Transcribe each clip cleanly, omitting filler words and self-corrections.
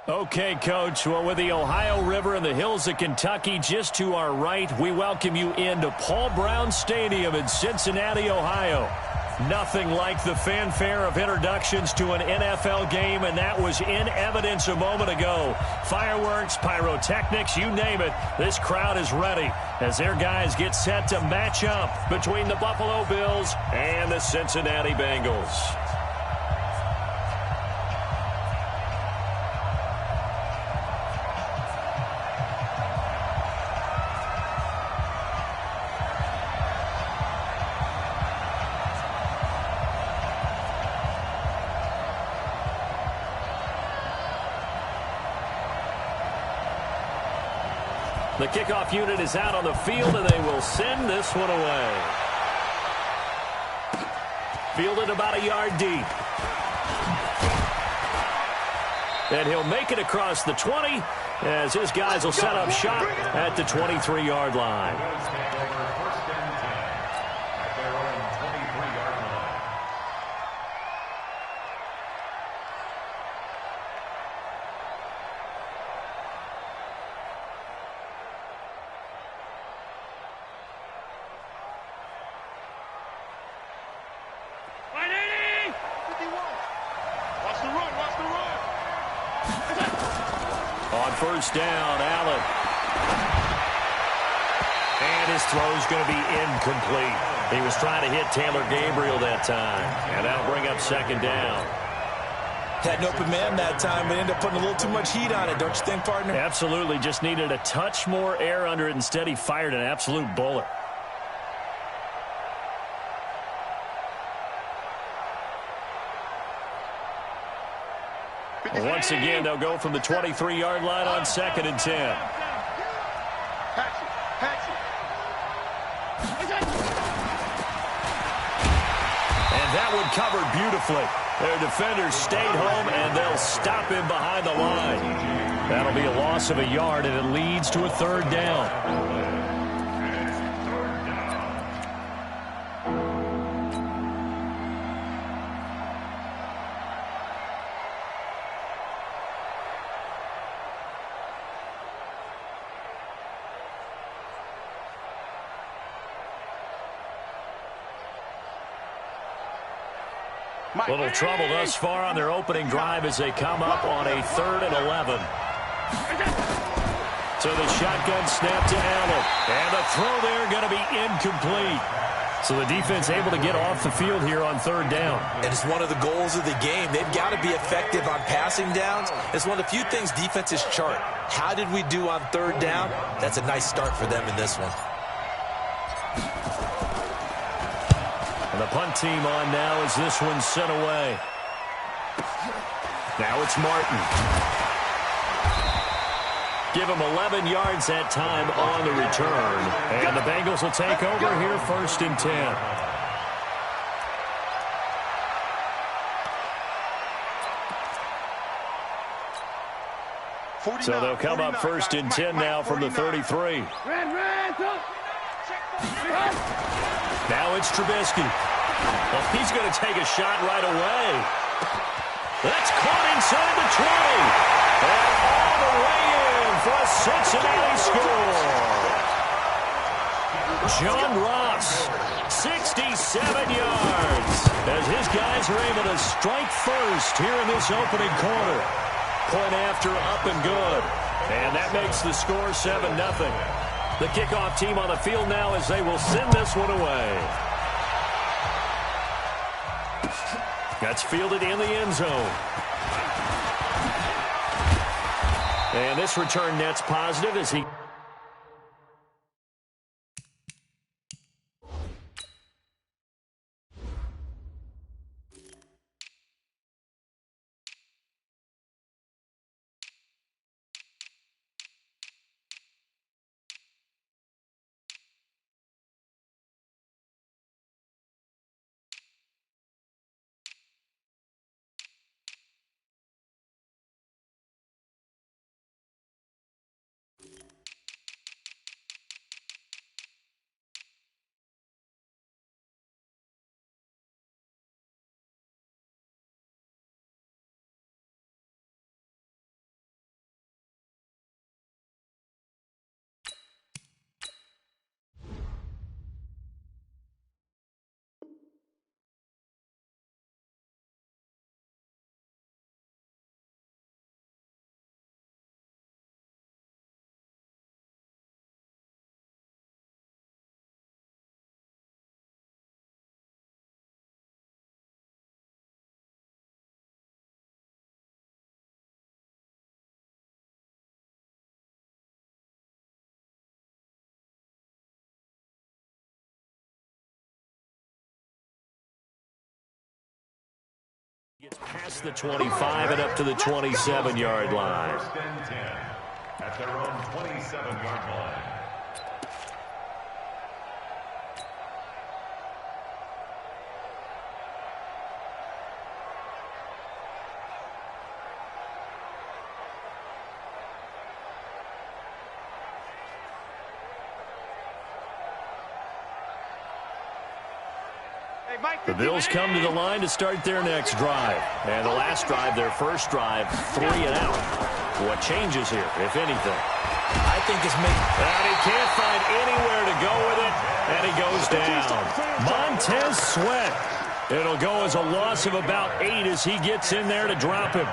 Okay, Coach. Well, with the Ohio River and the hills of Kentucky just to our right, we welcome you into Paul Brown Stadium in Cincinnati, Ohio. Nothing like the fanfare of introductions to an NFL game, and that was in evidence a moment ago. Fireworks, pyrotechnics, you name it. This crowd is ready as their guys get set to match up between the Buffalo Bills and the Cincinnati Bengals. The kickoff unit is out on the field, and they will send this one away. Fielded about a yard deep. And he'll make it across the 20 as his guys will set up shop at the 23-yard line. First down, Allen. And his throw's going to be incomplete. He was trying to hit Taylor Gabriel that time. And that'll bring up second down. Had an open man that time, but ended up putting a little too much heat on it, don't you think, partner? Absolutely. Just needed a touch more air under it. Instead, he fired an absolute bullet. Once again, they'll go from the 23-yard line on 2nd and 10. And that one covered beautifully. Their defenders stayed home, and they'll stop him behind the line. That'll be a loss of a yard, and it leads to a third down. Little trouble thus far on their opening drive as they come up on a 3rd and 11. So the shotgun snap to Allen. And the throw there going to be incomplete. So the defense able to get off the field here on 3rd down. And it's one of the goals of the game. They've got to be effective on passing downs. It's one of the few things defenses chart. How did we do on 3rd down? That's a nice start for them in this one. And the punt team on now as this one's sent away. Now it's Martin. Give him 11 yards that time on the return. And the Bengals will take over here 1st and 10. So they'll come up 1st and 10 now from the 33. Now it's Trubisky. Well, he's going to take a shot right away. That's caught inside the 20. And all the way in for a Cincinnati score. John Ross, 67 yards. As his guys are able to strike first here in this opening quarter. Point after, up and good. And that makes the score 7-0. The kickoff team on the field now as they will send this one away. That's fielded in the end zone. And this return net's positive as he... Gets past the 25 and up to the 27-yard line. First and 10 at their own 27-yard line. The Bills come to the line to start their next drive. And the last drive, their first drive, 3 and out. What changes here, if anything? I think it's making... And he can't find anywhere to go with it, and he goes down. Montez Sweat. It'll go as a loss of about 8 as he gets in there to drop him.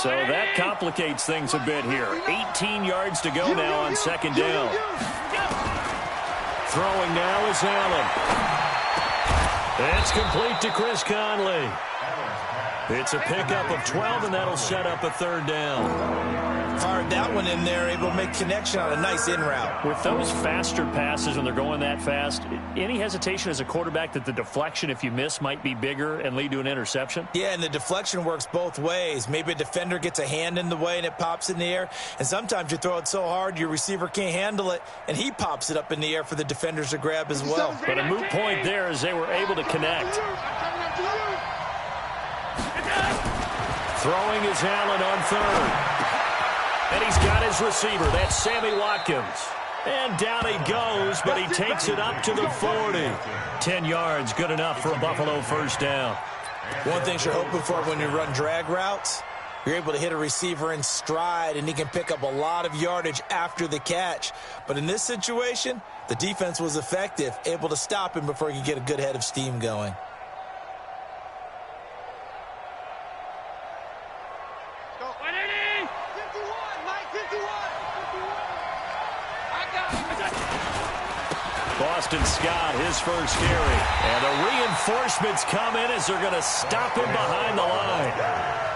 So that complicates things a bit here. 18 yards to go now on second down. Throwing now is Allen. It's complete to Chris Conley. It's a pickup of 12, and that'll set up a third down. Fired that one in there, able to make connection on a nice in route. With those faster passes when they're going that fast, any hesitation as a quarterback that the deflection, if you miss, might be bigger and lead to an interception? Yeah, and the deflection works both ways. Maybe a defender gets a hand in the way and it pops in the air, and sometimes you throw it so hard your receiver can't handle it, and he pops it up in the air for the defenders to grab as well. But a moot point there as they were able to connect. Throwing is Allen on third. And he's got his receiver. That's Sammy Watkins. And down he goes, but he takes it up to the 40. 10 yards, good enough for a Buffalo first down. One thing you're hoping for when you run drag routes, you're able to hit a receiver in stride, and he can pick up a lot of yardage after the catch. But in this situation, the defense was effective, able to stop him before he could get a good head of steam going. Boston Scott, his first carry. And the reinforcements come in as they're going to stop him behind the line.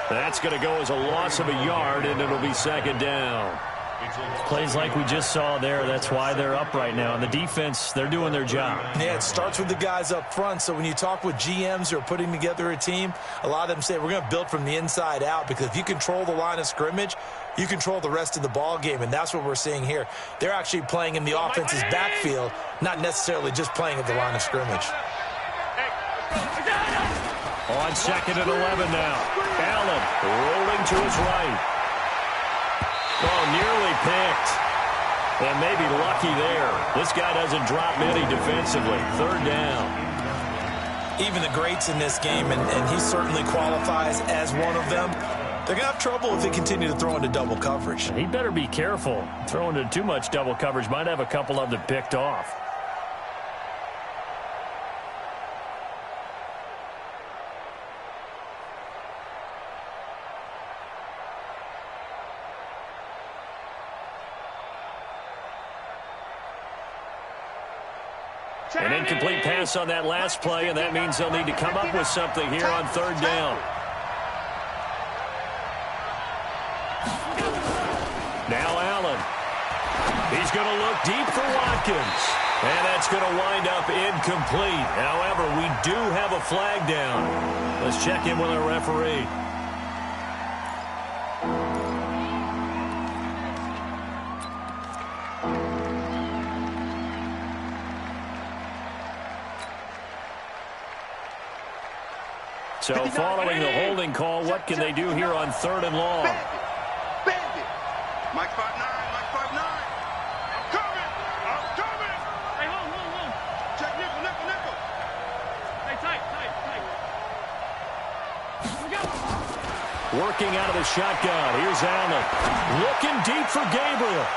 That's going to go as a loss of a yard, and it'll be second down. Plays like we just saw there. That's why they're up right now. And the defense, they're doing their job. Yeah, it starts with the guys up front. So when you talk with GMs who are putting together a team, a lot of them say we're going to build from the inside out, because if you control the line of scrimmage, you control the rest of the ball game, and that's what we're seeing here. They're actually playing in the offense's backfield, not necessarily just playing at the line of scrimmage. On second and 11 now. Allen rolling to his right. Oh, nearly picked. And maybe lucky there. This guy doesn't drop many defensively. Third down. Even the greats in this game, and he certainly qualifies as one of them, they're going to have trouble if they continue to throw into double coverage. He better be careful. Throwing into too much double coverage might have a couple of them picked off. An incomplete pass on that last play, and that means they'll need to come up with something here on third down. Now Allen. He's going to look deep for Watkins. And that's going to wind up incomplete. However, we do have a flag down. Let's check in with our referee. So following the holding call, what can they do here on third and long? Bandit. Mike 5'9", Mike 5'9". I'm coming. Hey, hold. Check nickel. Hey, tight. Here we go. Working out of the shotgun. Here's Allen. Looking deep for Gabriel.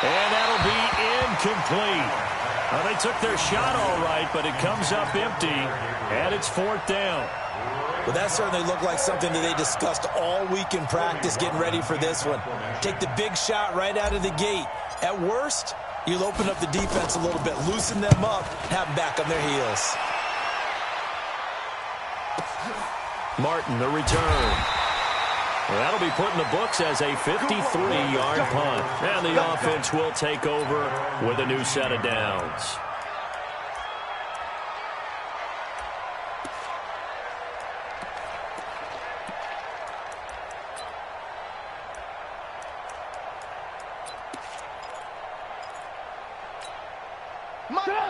And that'll be incomplete. Well, they took their shot all right, but it comes up empty, and it's fourth down. Well, that certainly looked like something that they discussed all week in practice getting ready for this one. Take the big shot right out of the gate. At worst, you'll open up the defense a little bit, loosen them up, have them back on their heels. Martin, the return. Well, that'll be put in the books as a 53-yard punt. And the offense will take over with a new set of downs.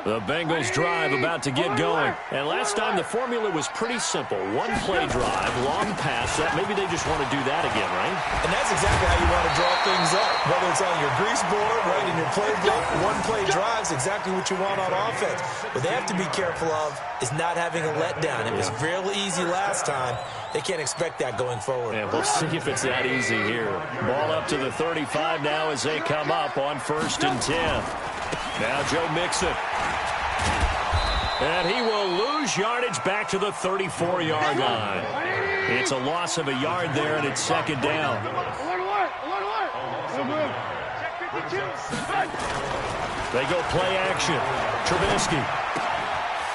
The Bengals drive about to get going. And last time the formula was pretty simple. One play drive, long pass. Maybe they just want to do that again, right? And that's exactly how you want to draw things up. Whether it's on your grease board, right in your playbook, one play drive's exactly what you want on offense. What they have to be careful of is not having a letdown. It was fairly easy last time. They can't expect that going forward. And we'll see if it's that easy here. Ball up to the 35 now as they come up on 1st and 10. Now Joe Mixon. And he will lose yardage back to the 34-yard line. It's a loss of a yard there, and it's second down. They go play action. Trubisky.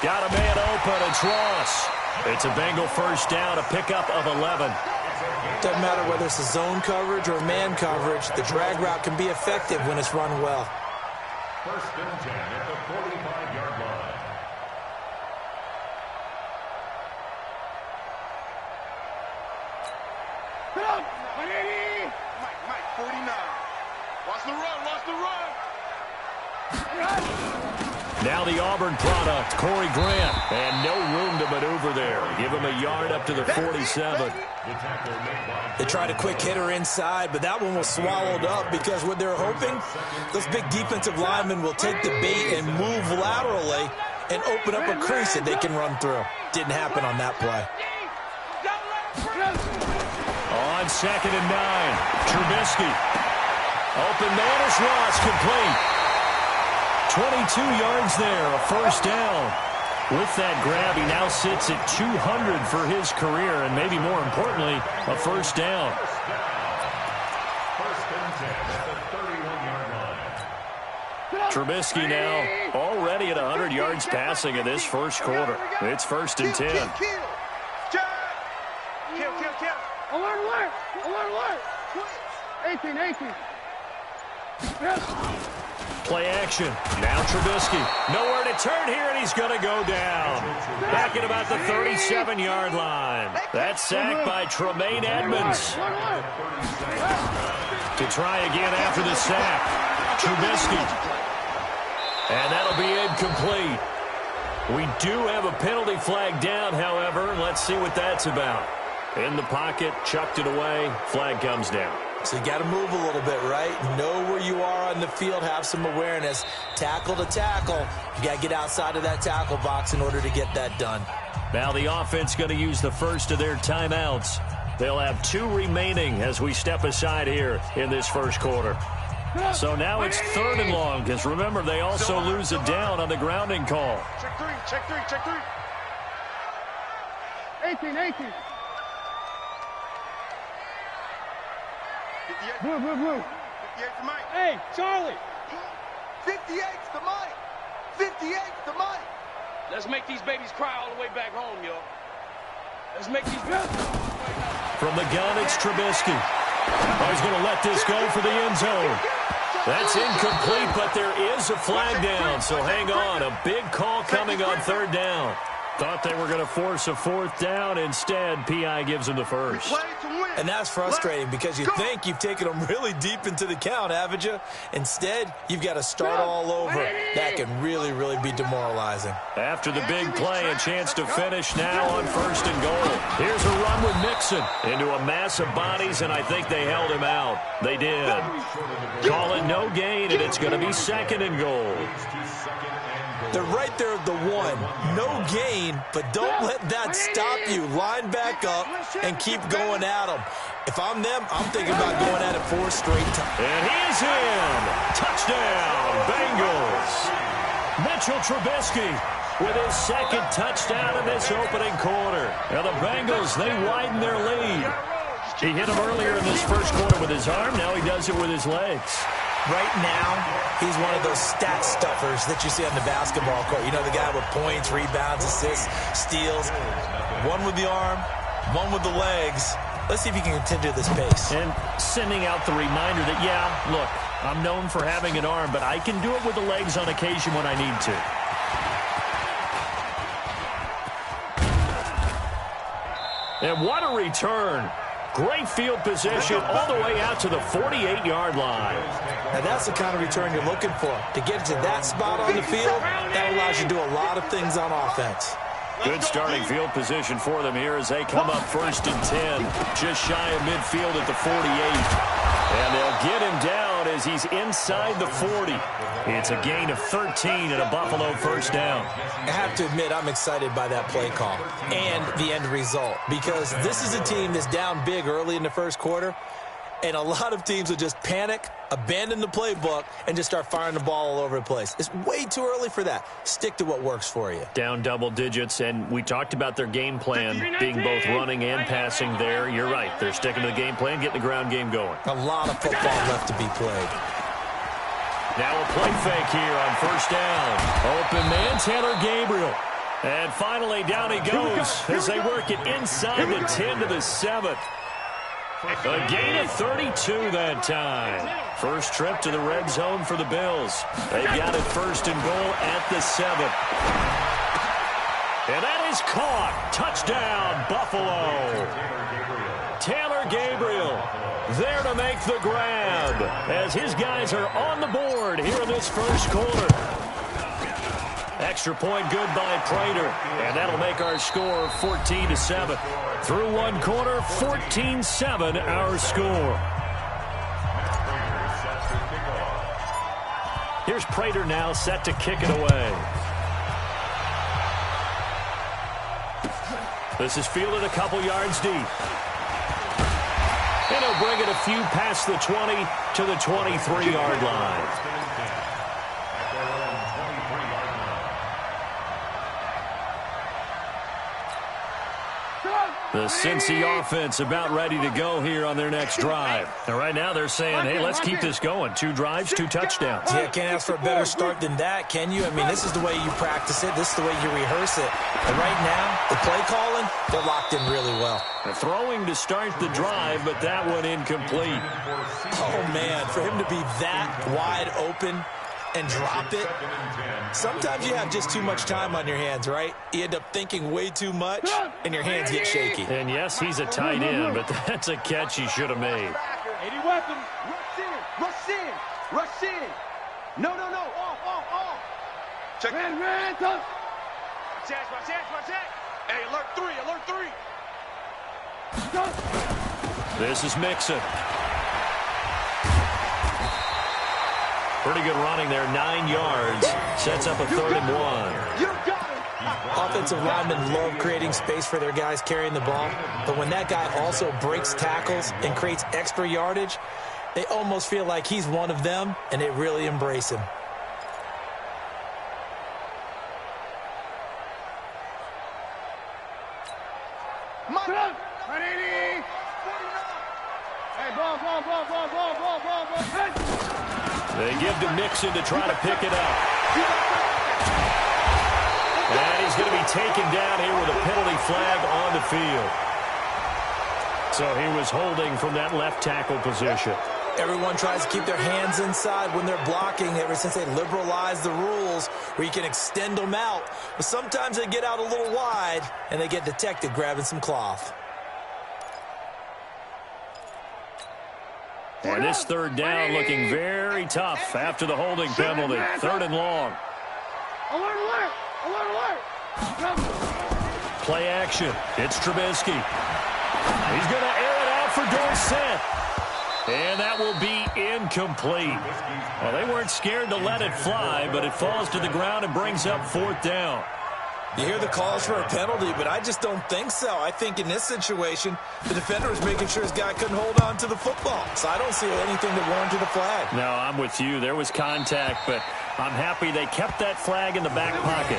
Got a man open. It's Ross. It's a Bengal first down, a pickup of 11. Doesn't matter whether it's a zone coverage or man coverage. The drag route can be effective when it's run well. 1st and 10 at the 45-yard line. Mike 49. Watch the run. Now the Auburn product, Corey Grant. And no room to maneuver there. Give him a yard up to the 47. They tried a quick hitter inside, but that one was swallowed up because what they're hoping, those big defensive linemen will take the bait and move laterally and open up a crease that they can run through. Didn't happen on that play. On 2nd and 9, Trubisky. Open man is Ross, complete. 22 yards there, a first down. With that grab, he now sits at 200 for his career, and maybe more importantly, a first down. 1st and 10 at the 31-yard line. Trubisky now already at 100 yards passing in this first quarter. It's 1st and 10. Kill. Alert. 18. Play action. Now Trubisky. Nowhere to turn here, and he's going to go down. Back at about the 37-yard line. That's sacked by Tremaine Edmonds. To try again after the sack. Trubisky. And that'll be incomplete. We do have a penalty flag down, however. Let's see what that's about. In the pocket, chucked it away. Flag comes down. So you got to move a little bit, right? Know where you are on the field, have some awareness. Tackle to tackle. You got to get outside of that tackle box in order to get that done. Now the offense going to use the first of their timeouts. They'll have 2 remaining as we step aside here in this first quarter. So now it's 3rd and long, because remember, they also lose a down on the grounding call. Check three. 18. Blue. 58 to Mike. Hey, Charlie. 58 to Mike. 58 to Mike. Let's make these babies cry all the way back home, yo. Let's make these babies. From the gun, it's Trubisky. Oh, he's going to let this go for the end zone. That's incomplete, but there is a flag down, so hang on. A big call coming on third down. Thought they were going to force a fourth down. Instead, P.I. gives them the first. And that's frustrating because you think you've taken them really deep into the count, haven't you? Instead, you've got to start all over. That can really, really be demoralizing. After the big play, a chance to finish now on first and goal. Here's a run with Mixon into a mass of bodies, and I think they held him out. They did. Call it no gain, and it's going to be second and goal. They're right there at the one. No gain, but don't let that stop you. Line back up and keep going at them. If I'm them, I'm thinking about going at it 4 straight times. And he's in. Touchdown, Bengals. Mitchell Trubisky with his second touchdown in this opening quarter. Now the Bengals, they widen their lead. He hit him earlier in this first quarter with his arm. Now he does it with his legs. Right now, he's one of those stat stuffers that you see on the basketball court. You know, the guy with points, rebounds, assists, steals. One with the arm, one with the legs. Let's see if he can continue this pace. And sending out the reminder that, yeah, look, I'm known for having an arm, but I can do it with the legs on occasion when I need to. And what a return. Great field position all the way out to the 48-yard line. Now that's the kind of return you're looking for. To get to that spot on the field, that allows you to do a lot of things on offense. Good starting field position for them here as they come up first and 10. Just shy of midfield at the 48. And they'll get him down as he's inside the 40. It's a gain of 13 and a Buffalo first down. I have to admit, I'm excited by that play call and the end result because this is a team that's down big early in the first quarter, and a lot of teams will just panic, abandon the playbook, and just start firing the ball all over the place. It's way too early for that. Stick to what works for you. Down double digits, and we talked about their game plan being both running and passing there. You're right. They're sticking to the game plan, getting the ground game going. A lot of football left to be played. Now a play fake here on first down. Open man, Taylor Gabriel. And finally down he goes as they work it inside the 10 to the 7. A gain of 32 that time. First trip to the red zone for the Bills. They've got it first and goal at the 7. And that is caught. Touchdown, Buffalo. Taylor Gabriel there to make the grab as his guys are on the board here in this first quarter. Extra point good by Prater, and that'll make our score 14-7. Through one quarter, 14-7 our score. Here's Prater now set to kick it away. This is fielded a couple yards deep. And he'll bring it a few past the 20 to the 23-yard line. The Cincy offense about ready to go here on their next drive. And right now they're saying, hey, let's keep this going. 2 drives, 2 touchdowns. Yeah, can't ask for a better start than that, can you? I mean, this is the way you practice it. This is the way you rehearse it. And right now, the play calling, they're locked in really well. Throwing to start the drive, but that one incomplete. Oh, man, for him to be that wide open and drop it. Sometimes you have just too much time on your hands, right? You end up thinking way too much, and your hands get shaky. And yes, he's a tight end, but that's a catch he should have made. 80 weapons. Rush in. Rush in. Rush in. No. Off. Check. Red, touch. Watch that. Hey, alert 3. This is Mixon. Pretty good running there, 9 yards. Sets up a 3rd and 1. You got it. Offensive linemen love creating space for their guys carrying the ball, but when that guy also breaks tackles and creates extra yardage, they almost feel like he's one of them, and they really embrace him. Hey, ball. They give to Mixon to try to pick it up. And he's going to be taken down here with a penalty flag on the field. So he was holding from that left tackle position. Everyone tries to keep their hands inside when they're blocking ever since they liberalized the rules where you can extend them out. But sometimes they get out a little wide and they get detected grabbing some cloth. And this third down looking very tough after the holding penalty. 3rd and long. Alert, alert! Alert, alert! Play action. It's Trubisky. He's going to air it out for Dorsett. And that will be incomplete. Well, they weren't scared to let it fly, but it falls to the ground and brings up 4th down. You hear the calls for a penalty, but I just don't think so. I think in this situation, the defender was making sure his guy couldn't hold on to the football. So I don't see anything that warranted a flag. No, I'm with you. There was contact, but I'm happy they kept that flag in the back pocket.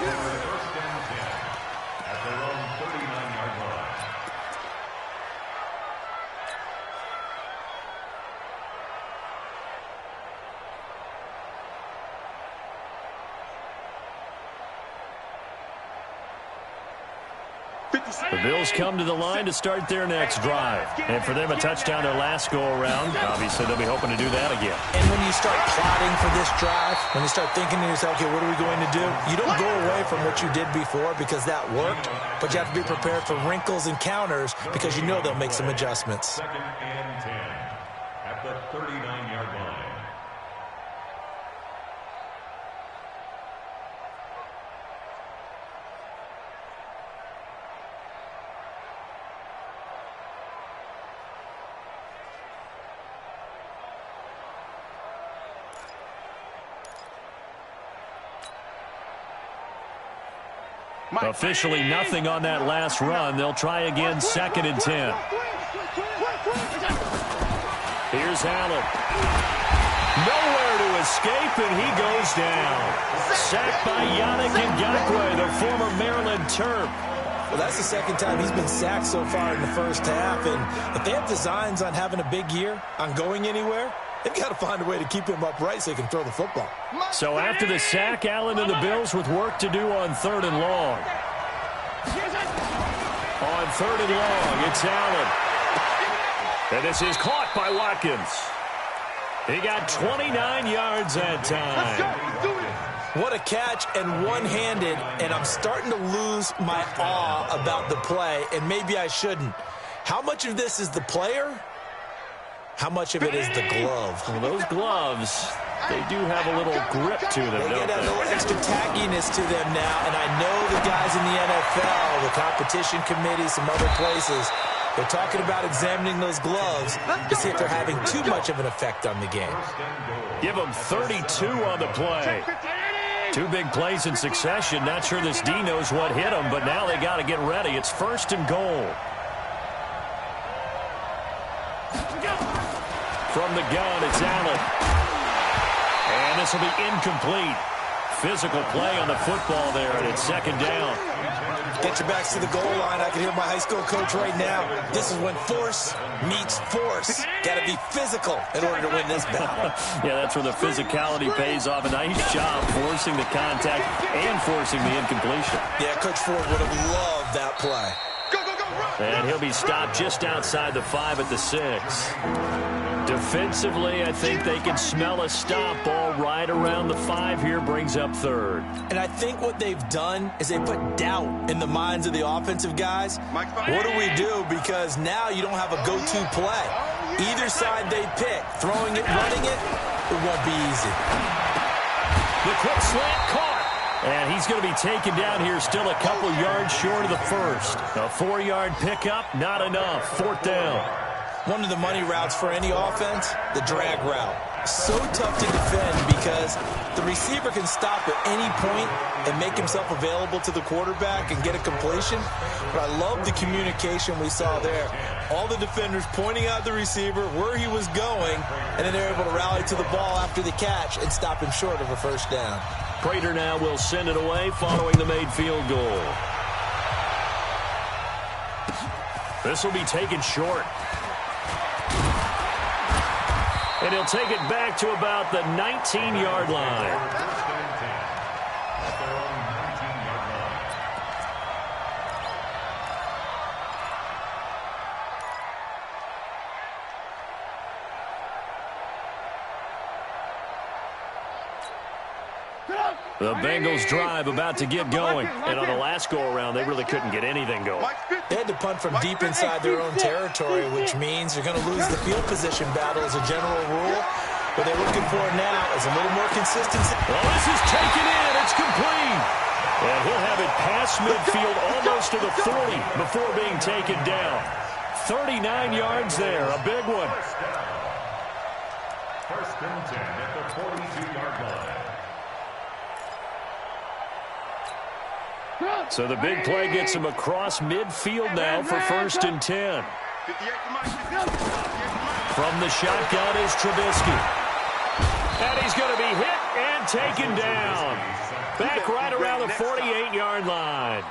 At their own 39-yard line. The Bills come to the line to start their next drive. And for them, a touchdown their last go-around. Obviously, they'll be hoping to do that again. And when you start plotting for this drive, when you start thinking to yourself, okay, what are we going to do? You don't go away from what you did before because that worked, but you have to be prepared for wrinkles and counters because you know they'll make some adjustments. 2nd and 10 at the 39-yard line. Officially nothing on that last run. They'll try again 2nd and 10. Here's Allen. Nowhere to escape, and he goes down. Sacked by Yannick Ngakoue, the former Maryland Terp. Well, that's the 2nd time he's been sacked so far in the first half. And if they have designs on having a big year, on going anywhere, they've got to find a way to keep him upright so he can throw the football. So after the sack, Allen and the Bills with work to do on 3rd and long. On 3rd and long, it's Allen. And this is caught by Watkins. He got 29 yards that time. What a catch and one-handed, and I'm starting to lose my awe about the play, and maybe I shouldn't. How much of this is the player? How much of it is the glove? Well, those gloves, they do have a little grip to them, They don't get a they? little extra tackiness to them now, and I know the guys in the NFL, the competition committee, some other places, they're talking about examining those gloves to see if they're having too much of an effect on the game. Give them 32 on the play. 2 big plays in succession. Not sure this D knows what hit them, but now they got to get ready. It's 1st and goal. From the gun, it's Allen. And this will be incomplete. Physical play on the football there, and it's 2nd down. Get your backs to the goal line. I can hear my high school coach right now. This is when force meets force. Got to be physical in order to win this battle. Yeah, that's where the physicality pays off. A nice job forcing the contact and forcing the incompletion. Yeah, Coach Ford would have loved that play. And he'll be stopped just outside the 5 at the 6. Defensively, I think they can smell a stop ball right around the 5 here, brings up 3rd. And I think what they've done is they put doubt in the minds of the offensive guys. What do we do? Because now you don't have a go-to play. Either side they pick, throwing it, running it, it won't be easy. The quick slant caught. And he's going to be taken down here still a couple yards short of the 1st. A 4-yard pickup, not enough. 4th down. One of the money routes for any offense, the drag route. So tough to defend because the receiver can stop at any point and make himself available to the quarterback and get a completion. But I love the communication we saw there. All the defenders pointing out the receiver, where he was going, and then they're able to rally to the ball after the catch and stop him short of a 1st down. Prater now will send it away following the made field goal. This will be taken short. And he'll take it back to about the 19-yard line. The Bengals drive about to get going. And on the last go-around, they really couldn't get anything going. They had to punt from deep inside their own territory, which means you're going to lose the field position battle as a general rule. What they're looking for now is a little more consistency. Well, this is taken in. It's complete. And he'll have it past midfield almost to the 40 before being taken down. 39 yards there, a big one. First and 10 at the 42-yard line. So the big play gets him across midfield now for first and 10. From the shotgun is Trubisky. And he's going to be hit and taken down. Back right around the 48-yard line.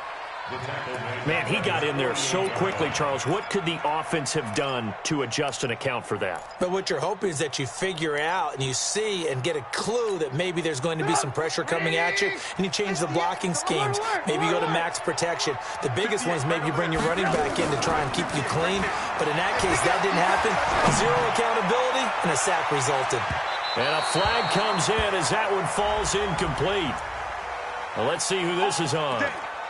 Man, he got in there so quickly, Charles. What could the offense have done to adjust and account for that? But what you're hoping is that you figure out and you see and get a clue that maybe there's going to be some pressure coming at you, and you change the blocking schemes. Maybe you go to max protection. The biggest one is maybe you bring your running back in to try and keep you clean. But in that case, that didn't happen. Zero accountability, and a sack resulted. And a flag comes in as that one falls incomplete. Well, let's see who this is on.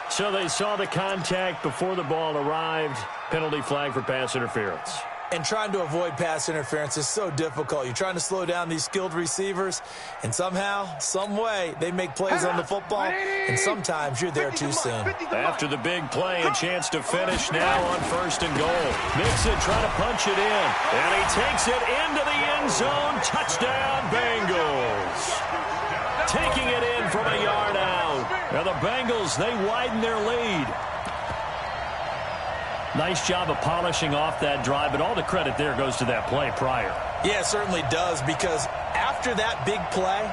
So they saw the contact before the ball arrived. Penalty flag for pass interference. And trying to avoid pass interference is so difficult. You're trying to slow down these skilled receivers, and somehow, some way, they make plays on the football, and sometimes you're there too soon. After the big play, a chance to finish now on first and goal. Mixon trying to punch it in, and he takes it into the end zone. Touchdown, Bengals. Taking it in from a yard out. Now the Bengals, they widen their lead. Nice job of polishing off that drive, but all the credit there goes to that play prior. Yeah, it certainly does, because after that big play,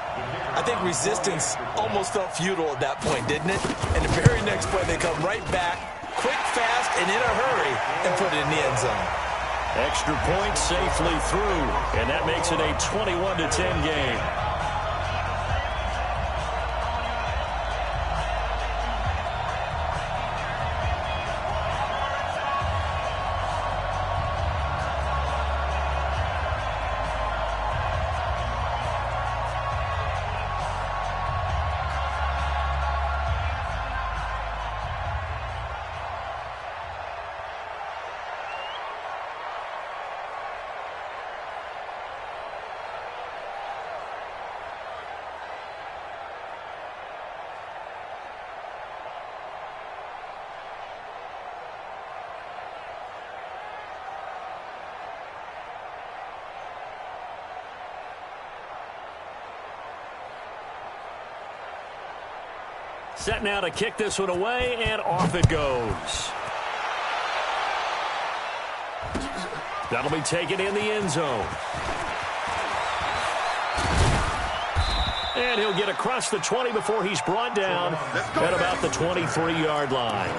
I think resistance almost felt futile at that point, didn't it? And the very next play, they come right back, quick, fast, and in a hurry, and put it in the end zone. Extra point safely through, and that makes it a 21-10 game. Set now to kick this one away, and off it goes. That'll be taken in the end zone. And he'll get across the 20 before he's brought down at about the 23-yard line.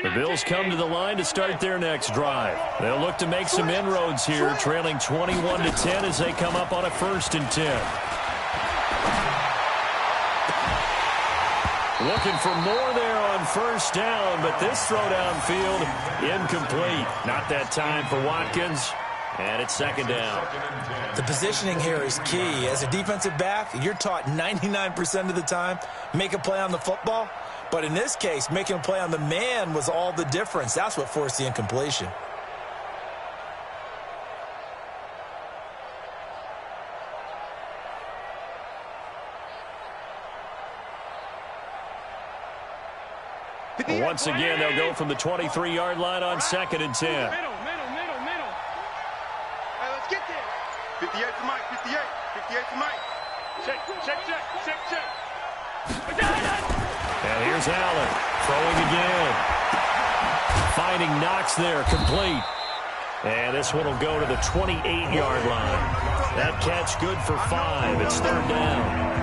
The Bills come to the line to start their next drive. They'll look to make some inroads here, trailing 21-10 as they come up on a first and 10. Looking for more there on first down, but this throw downfield incomplete. Not that time for Watkins, and it's second down. The positioning here is key. As a defensive back, you're taught 99% of the time, make a play on the football. But in this case, making a play on the man was all the difference. That's what forced the incompletion. Once again, they'll go from the 23-yard line on second and 10. Middle. Hey, let's get there. 58 to Mike, 58. 58 to Mike. Check. And here's Allen, throwing again. Finding Knox there, complete. And this one will go to the 28-yard line. That catch good for 5. It's third down.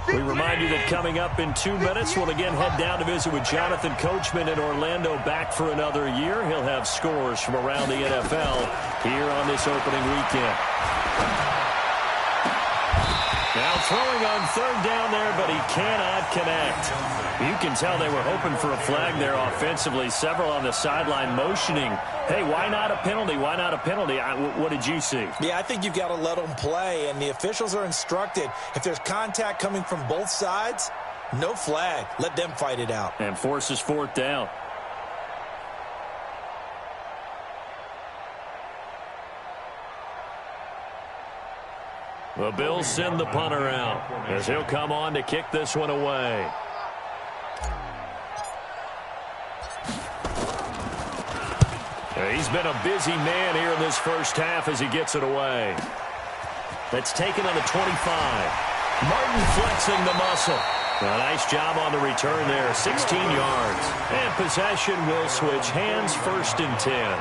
We remind you that coming up in 2 minutes, we'll again head down to visit with Jonathan Coachman in Orlando, back for another year. He'll have scores from around the NFL here on this opening weekend. Now throwing on third down there, but he cannot connect. You can tell they were hoping for a flag there offensively. Several on the sideline motioning, hey, why not a penalty? Why not a penalty? What did you see? Yeah, I think you've got to let them play, and the officials are instructed, if there's contact coming from both sides, no flag. Let them fight it out. And forces fourth down. The Bills send the punter out as he'll come on to kick this one away. He's been a busy man here in this first half as he gets it away. That's taken on the 25. Martin flexing the muscle. A nice job on the return there, 16 yards. And possession will switch hands, 1st and 10.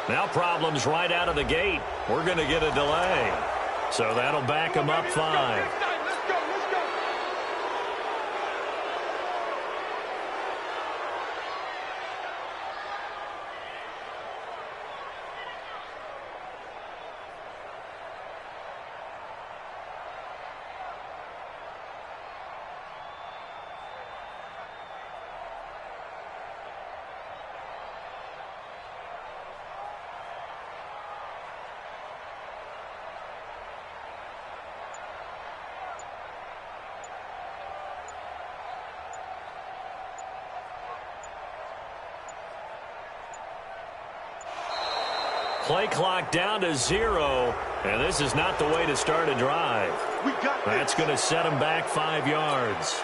Now problems right out of the gate. We're going to get a delay. So that'll back him up 5. Play clock down to 0, and this is not the way to start a drive. That's going to set him back 5 yards.